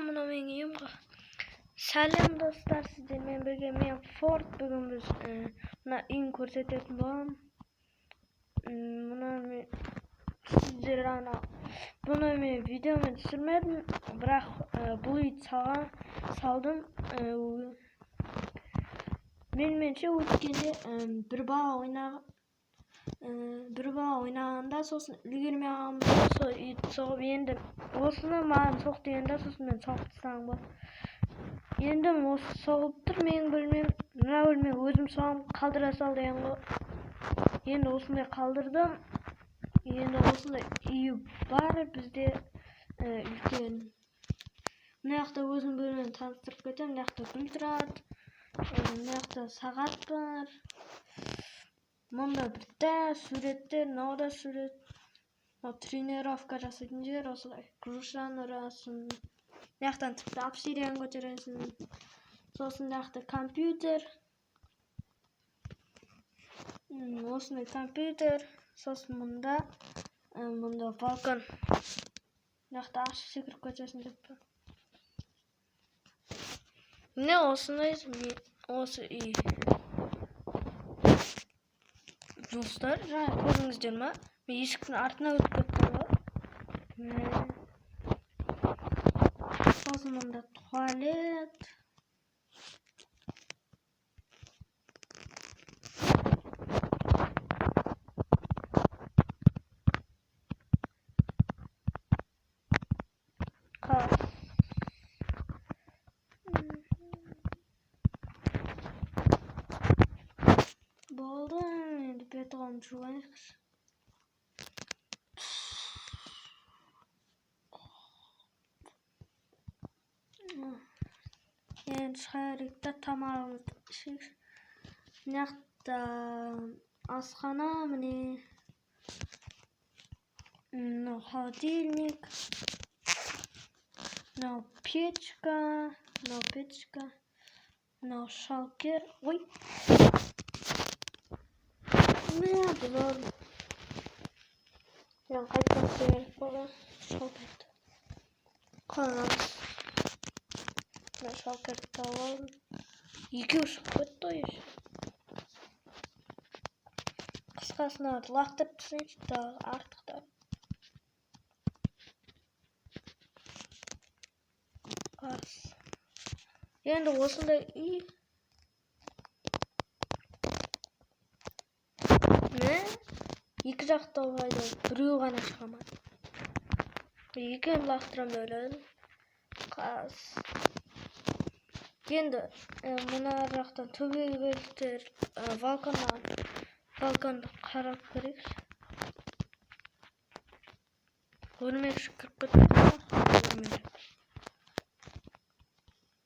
Mına men ýymga. Salam dostlar, sizlerle birge men Ford bugün biz mına in körsetетін bolam. Mına men sizlere ana bunu men videomu düşürmedim, birak bu saldım. Menimçe ötkende bir bağ oynaganda sosun ilgirmey alganda soğup yendim. Osuna mağın soq degende sosun men soqtysam bu. Yendim osu soğuptur, men bilmem, nima bilmem, özüm soğum kaldıra sal degen bu. Endi osunday kaldırdım. Endi osunda iyi var bizde ülken. Mınakta özüm bölümünü tanıstırıp ketem, mınakta gül turat, mınakta sagat var. Munda birde suretler, noda suret, trenirovka jasaydın jer, osulay kruşan uraсын. Mınaktan tipte apsiriyan götüresin. Sosun mınakta kompüter. Osunday kompüter. Sosun munda balkon. Mınakta aşık sekirip götüresin dep. Ne osunday, osu iyi. Dostlar, gördüңүздөр ма? Мен эшиктин артына өтүп кеттим го. Сосын мында туалет. Болды, енді бетон жуайық. Енді шығарайық та тамағымызды ішейік. Мынақта асхана, міне. Мынау холодильник. Мынау печка. Мынау шалкер. Ой. Ne yapalım? Yani kaçmak gerek falan. Şalkert. Kanal. Ne şalkert alalım. 2-3 koyuyoruz. Kıskasına laqtırıp hiç daha artık da. Kas. Yani osunda iyi. Ne? İki жақта olmaydı. Біреу ғана шығамады. Екеуін лақтырам бөлін. Қас. Енді мына жақтан төбелгіліктер балконды қарап көрейікші. Көрмекші кіріп кетті.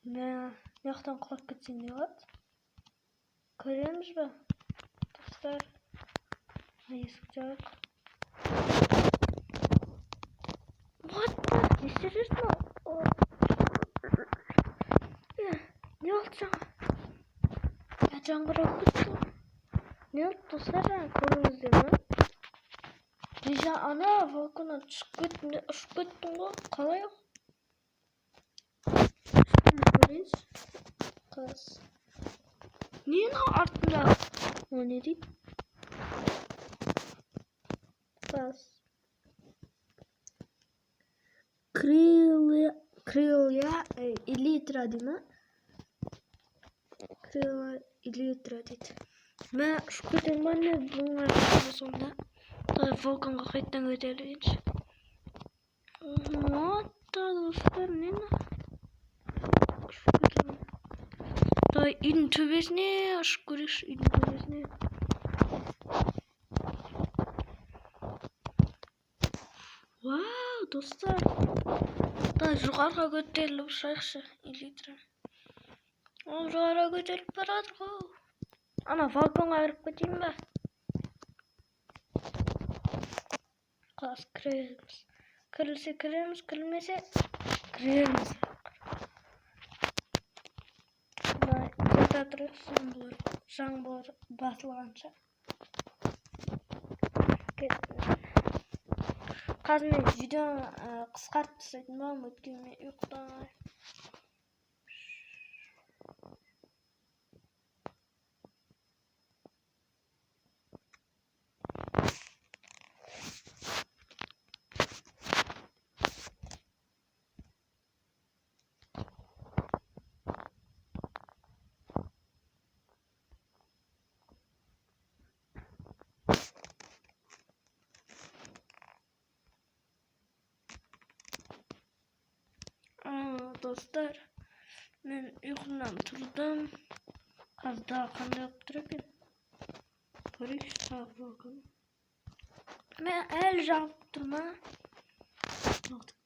Не жақтан құлап кетсең не болады? Көреміз бе? Достар. Есік жабық. What? Не істеп жүрсің ау? Не болды жаңа? Жаңбыр ауып кетті. Не болды достар, көріңіздер ме? Ана балконнан ұшып кеттің ғой. Қалай ау? Көрейінші. Қас. Не артында? О, не дейді? Класс. Крылья элитра дейм. Крылья элитра дейді. Мен ұшып кетемін ба не бұңа сонда. Волканға қайттан көтерілейінші. Отта достар, нені? Ұшып кетемін. Үйдің төбесіне ұшып көрейікші, үйдің төбесіне. Вау, достар. Жоғарға көтеріліп ұшайықшы, элитра. Жоғарға көтеріліп барадыр ғой. Ана балконға кіріп кетейін ба? Класс, кіреміз. Кірілсе кіреміз, кірілмесе кіреміз. Құлта тұрып, жаңбыр басылғанша. Қазір мен видеоны қысқартып тастайтын боламын, өйткені мен ұйықтамаймын. Dostlar, men uyqumdan turdim. Қазір дағы қандай болып тұр екен? Көрейікші тағы bakın. Мен әлі жағып тұрма.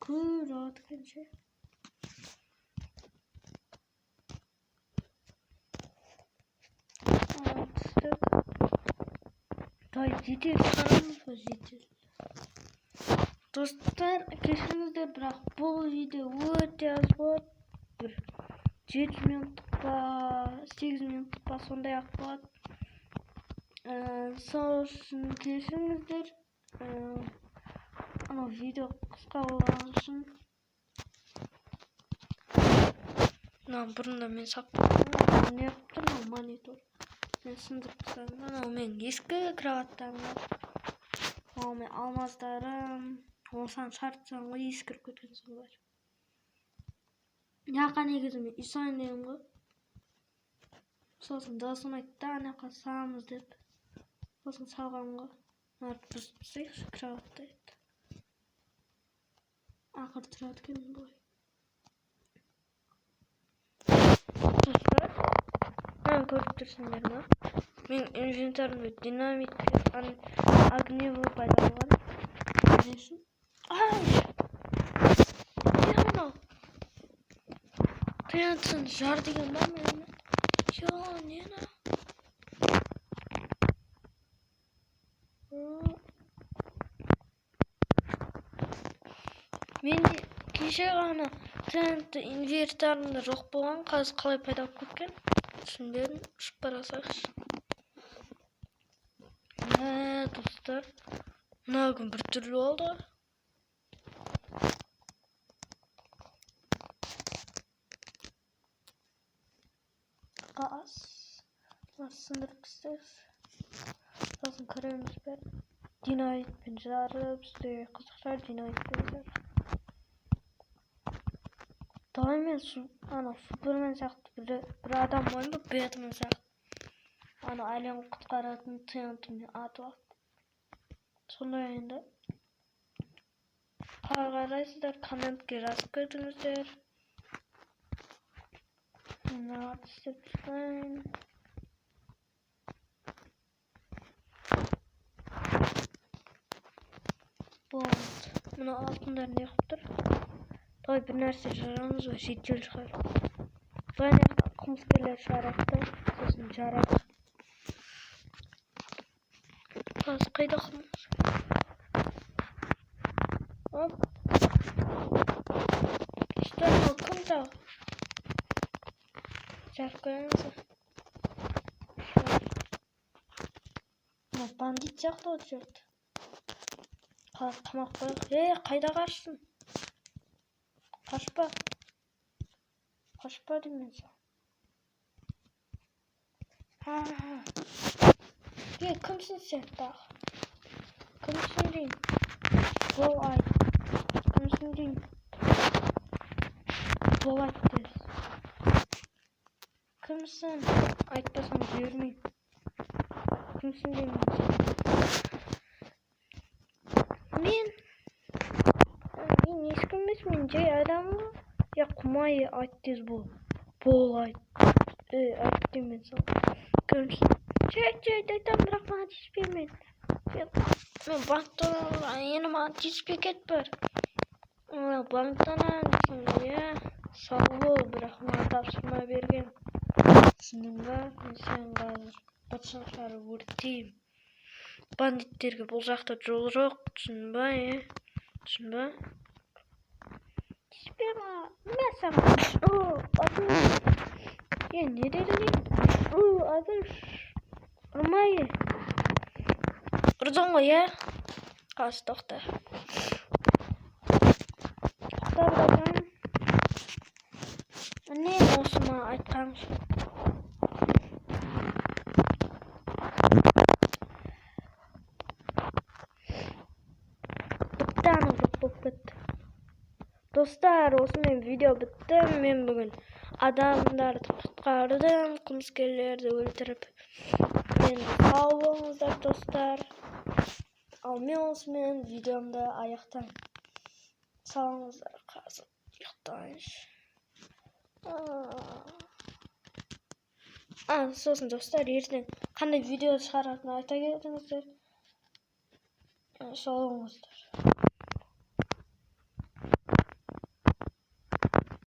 Көр атқанша. Түстік. Дай жетел шығарамыз ба, жетел. Dostlar, kешіріңіздер, бірақ бұл видео өте аз болады. Бір 7 минуттық па, 8 минуттық па, сондай ақ болады. Сол үшін кешіріңіздер. Анау видео қысқа болған үшін. Бұрында мен сақтадым. Не қылып тұрмын, монитор. Мен сындырып тастадым. Анау мен ескі кроваттарым. Анау мен алмаздарым. Олсан шартсаң ғой, ескіріп кеткен солар. Яқа негізі мен үй салайын дегенмін ғой. Сосын досым айтты, анақа саламыз деп. Сосын салғанмын ғой. Арды бұзып тастайықшы, кроватты айтты. Ақыр тұрады екен былай. Достар, мен көріп тұрсыңдар ма? Мен инвентарымда динамит огневой пайда болған. Не үшін? Ай! Не анау? Тыянсын жар деген ба мен? Жо, не анау? Менде кеше ғана тыянты инвентарымда жоқ болған, қазір қалай пайда болып кеткен? Түсінбедім, ұшып бара салайықшы. Достар, мына күн бір түрлі болды. Gaz. Sındırıp ister. Soсын көреміз бер. Динамитпен жарып, бізде қызықтар динамитпен жарып. Давай мен анау Супермен сияқты бір адам болайын ба, Бэтмен сияқты. Анау әлем құтқаратын тыянтымен атып алып. Сондай енді. Қалай қарайсыздар, комментке жазып кетіңіздер. Мына істеп жүрейін. Болды. Мына алтындар не қылып тұр? Давай бір нәрсе жарамыз ба, жетел шығар. Давай қылмыскерлер шығарады, сосын жарады. Қазір қайда қылмыз? Оп. Что мынау кім тағы? Жарып қоямыз. Мынау бандит сияқты от жүрді. Қазір қамап қояйық. Қайда қашсың? Қашпа. Қашпа деймін саған. Кімсің сен тағы? Кімсің деймін? Бол айт. Кімсің деймін? Бол айт дес. Кімсің? Айтпасам жібермеймін. Кімсің деймін? Мен ешкім емес, мен жай адаммын. Я құмай айт тез бол. Бол айт. Айт деймін саған. Кімсің? Жай айтамын, бірақ маған тиіспеймін. Мен банктан енді маған тиіспей кетпір. Банктан дейсің, сау бол, бірақ маған тапсырма берген. Түсіндің ба? Мен сен қазір бытшын шығарып өртеймін. Бандиттерге бұл жақта жол жоқ, түсін ба? Түсін ба? Тиіспей ма? Мен саған. Не дедің? Адыш. Ұрмай. Ұрдың ғой, Қазір тоқта. Tamam. Bitti anılık bolup ketdi. Dostlar, osmen video bitti. Men bugün adamları tutkardım, kılmyskerlerdi öldürüp. Men sağ bolуңуздар dostlar. Al men osmen videomda ayaktan. Sağlıngızlar, hazır yıktayış. So'sin dostlar, erten qanday video chiqarishni ayta ketdiңizlar. Sağ bolуңуздар.